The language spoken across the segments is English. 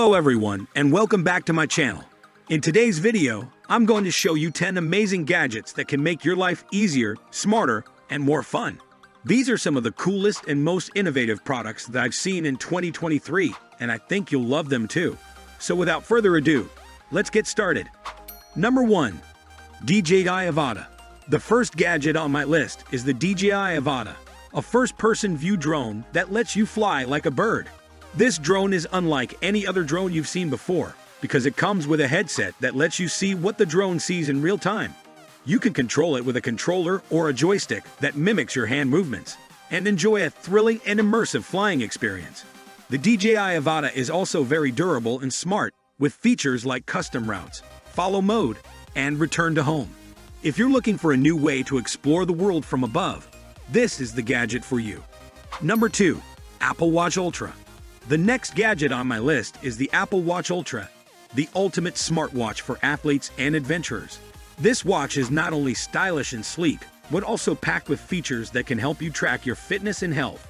Hello everyone, and welcome back to my channel. In today's video, I'm going to show you 10 amazing gadgets that can make your life easier, smarter, and more fun. These are some of the coolest and most innovative products that I've seen in 2023, and I think you'll love them too. So without further ado, let's get started. Number 1. DJI Avata. The first gadget on my list is the DJI Avata, a first-person view drone that lets you fly like a bird. This drone is unlike any other drone you've seen before because it comes with a headset that lets you see what the drone sees in real time. You can control it with a controller or a joystick that mimics your hand movements and enjoy a thrilling and immersive flying experience. The DJI Avata is also very durable and smart with features like custom routes, follow mode, and return to home. If you're looking for a new way to explore the world from above, this is the gadget for you. Number 2. Apple Watch Ultra. The next gadget on my list is the Apple Watch Ultra, the ultimate smartwatch for athletes and adventurers. This watch is not only stylish and sleek, but also packed with features that can help you track your fitness and health.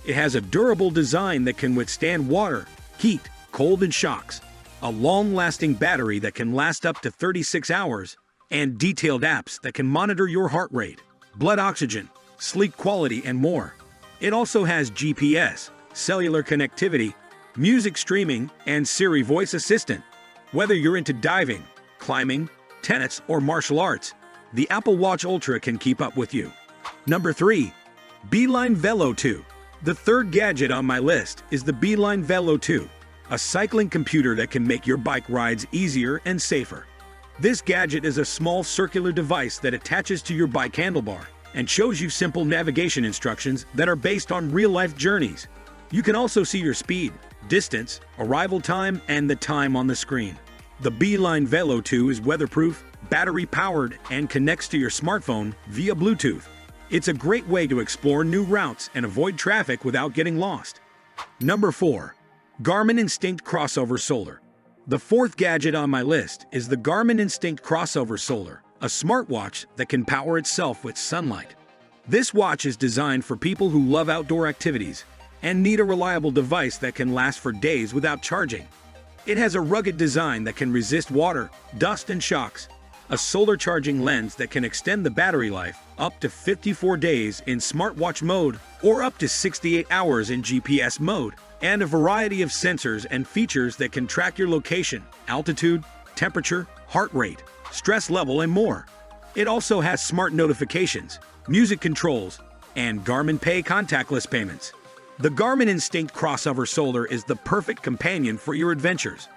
It has a durable design that can withstand water, heat, cold, and shocks, a long-lasting battery that can last up to 36 hours, and detailed apps that can monitor your heart rate, blood oxygen, sleep quality, and more. It also has GPS, cellular connectivity, music streaming, and Siri voice assistant. Whether you're into diving, climbing, tennis, or martial arts, the Apple Watch Ultra can keep up with you. Number 3. Beeline Velo 2. The third gadget on my list is the Beeline Velo 2, a cycling computer that can make your bike rides easier and safer. This gadget is a small circular device that attaches to your bike handlebar and shows you simple navigation instructions that are based on real-life journeys. You can also see your speed, distance, arrival time, and the time on the screen. The Beeline Velo 2 is weatherproof, battery-powered, and connects to your smartphone via Bluetooth. It's a great way to explore new routes and avoid traffic without getting lost. Number 4. Garmin Instinct Crossover Solar. The fourth gadget on my list is the Garmin Instinct Crossover Solar, a smartwatch that can power itself with sunlight. This watch is designed for people who love outdoor activities and need a reliable device that can last for days without charging. It has a rugged design that can resist water, dust, and shocks, a solar charging lens that can extend the battery life up to 54 days in smartwatch mode or up to 68 hours in GPS mode, and a variety of sensors and features that can track your location, altitude, temperature, heart rate, stress level, and more. It also has smart notifications, music controls, and Garmin Pay contactless payments. The Garmin Instinct Crossover Solar is the perfect companion for your adventures.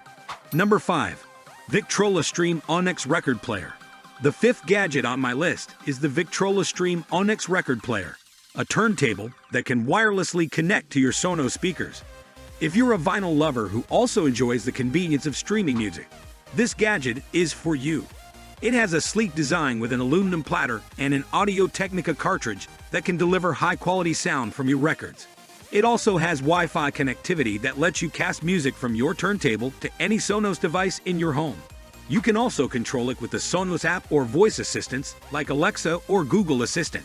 Number 5. Victrola Stream Onyx Record Player. The fifth gadget on my list is the Victrola Stream Onyx Record Player, a turntable that can wirelessly connect to your Sonos speakers. If you're a vinyl lover who also enjoys the convenience of streaming music, this gadget is for you. It has a sleek design with an aluminum platter and an Audio-Technica cartridge that can deliver high-quality sound from your records. It also has Wi-Fi connectivity that lets you cast music from your turntable to any Sonos device in your home. You can also control it with the Sonos app or voice assistants like Alexa or Google Assistant.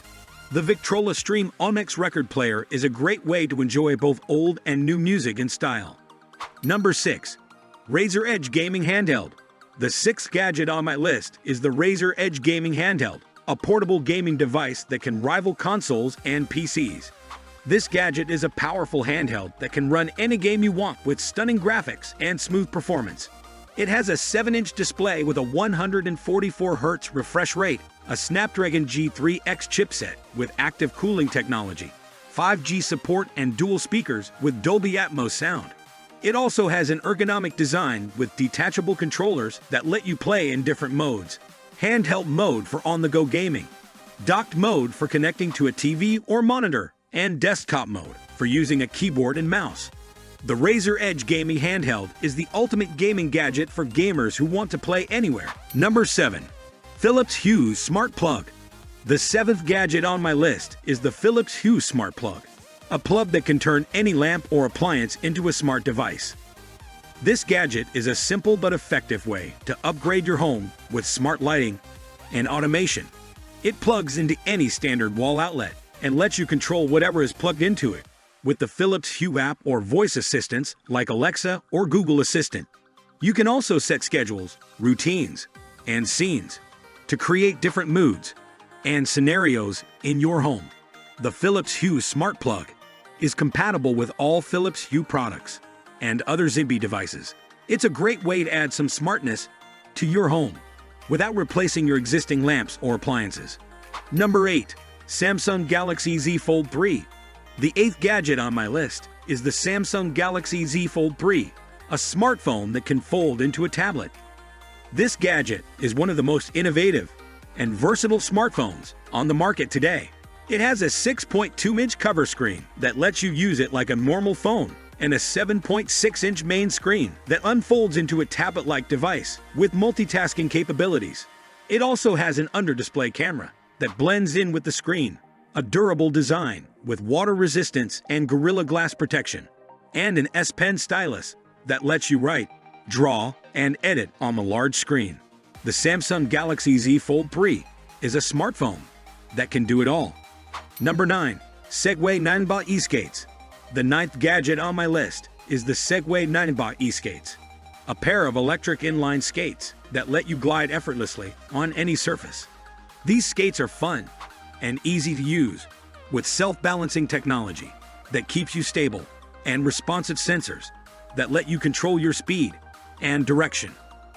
The Victrola Stream Onyx Record Player is a great way to enjoy both old and new music in style. Number 6. Razer Edge Gaming Handheld. The sixth gadget on my list is the Razer Edge Gaming Handheld, a portable gaming device that can rival consoles and PCs. This gadget is a powerful handheld that can run any game you want with stunning graphics and smooth performance. It has a 7-inch display with a 144Hz refresh rate, a Snapdragon G3X chipset with active cooling technology, 5G support, and dual speakers with Dolby Atmos sound. It also has an ergonomic design with detachable controllers that let you play in different modes: handheld mode for on-the-go gaming, docked mode for connecting to a TV or monitor, and desktop mode for using a keyboard and mouse. The Razer Edge Gaming Handheld is the ultimate gaming gadget for gamers who want to play anywhere. Number 7. Philips Hue Smart Plug. The seventh gadget on my list is the Philips Hue Smart Plug, a plug that can turn any lamp or appliance into a smart device. This gadget is a simple but effective way to upgrade your home with smart lighting and automation. It plugs into any standard wall outlet and lets you control whatever is plugged into it. with the Philips Hue app or voice assistants like Alexa or Google Assistant. You can also set schedules, routines, and scenes to create different moods and scenarios in your home. The Philips Hue Smart Plug is compatible with all Philips Hue products and other Zigbee devices. It's a great way to add some smartness to your home without replacing your existing lamps or appliances. Number 8. Samsung Galaxy Z Fold 3. The 8th gadget on my list is the Samsung Galaxy Z Fold 3, a smartphone that can fold into a tablet. This gadget is one of the most innovative and versatile smartphones on the market today. It has a 6.2-inch cover screen that lets you use it like a normal phone, and a 7.6-inch main screen that unfolds into a tablet-like device with multitasking capabilities. It also has an under-display camera that blends in with the screen, a durable design with water resistance and Gorilla Glass protection, and an S Pen stylus that lets you write, draw, and edit on the large screen. The Samsung Galaxy Z Fold 3 is a smartphone that can do it all. Number 9. Segway Ninebot eSkates. The 9th gadget on my list is the Segway Ninebot eSkates, a pair of electric inline skates that let you glide effortlessly on any surface. These skates are fun and easy to use, with self-balancing technology that keeps you stable and responsive sensors that let you control your speed and direction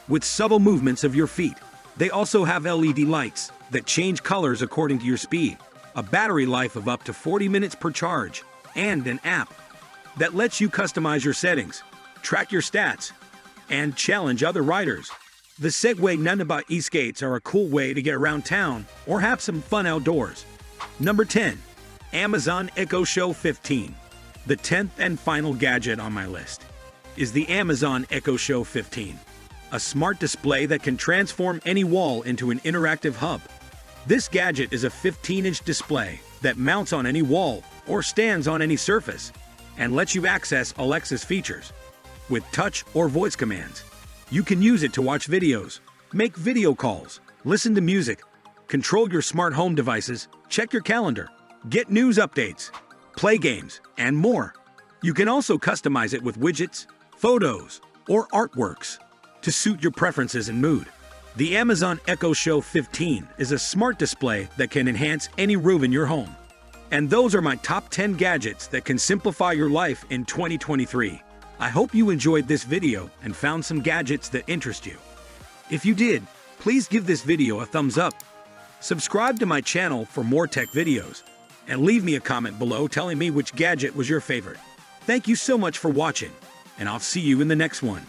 with subtle movements of your feet. They also have LED lights that change colors according to your speed, a battery life of up to 40 minutes per charge, and an app that lets you customize your settings, track your stats, and challenge other riders. The Segway Ninebot eSkates are a cool way to get around town or have some fun outdoors. Number 10. Amazon Echo Show 15. The 10th and final gadget on my list is the Amazon Echo Show 15, a smart display that can transform any wall into an interactive hub. This gadget is a 15-inch display that mounts on any wall or stands on any surface and lets you access Alexa's features with touch or voice commands. You can use it to watch videos, make video calls, listen to music, control your smart home devices, check your calendar, get news updates, play games, and more. You can also customize it with widgets, photos, or artworks to suit your preferences and mood. The Amazon Echo Show 15 is a smart display that can enhance any room in your home. And those are my top 10 gadgets that can simplify your life in 2023. I hope you enjoyed this video and found some gadgets that interest you. If you did, please give this video a thumbs up, subscribe to my channel for more tech videos, and leave me a comment below telling me which gadget was your favorite. Thank you so much for watching, and I'll see you in the next one.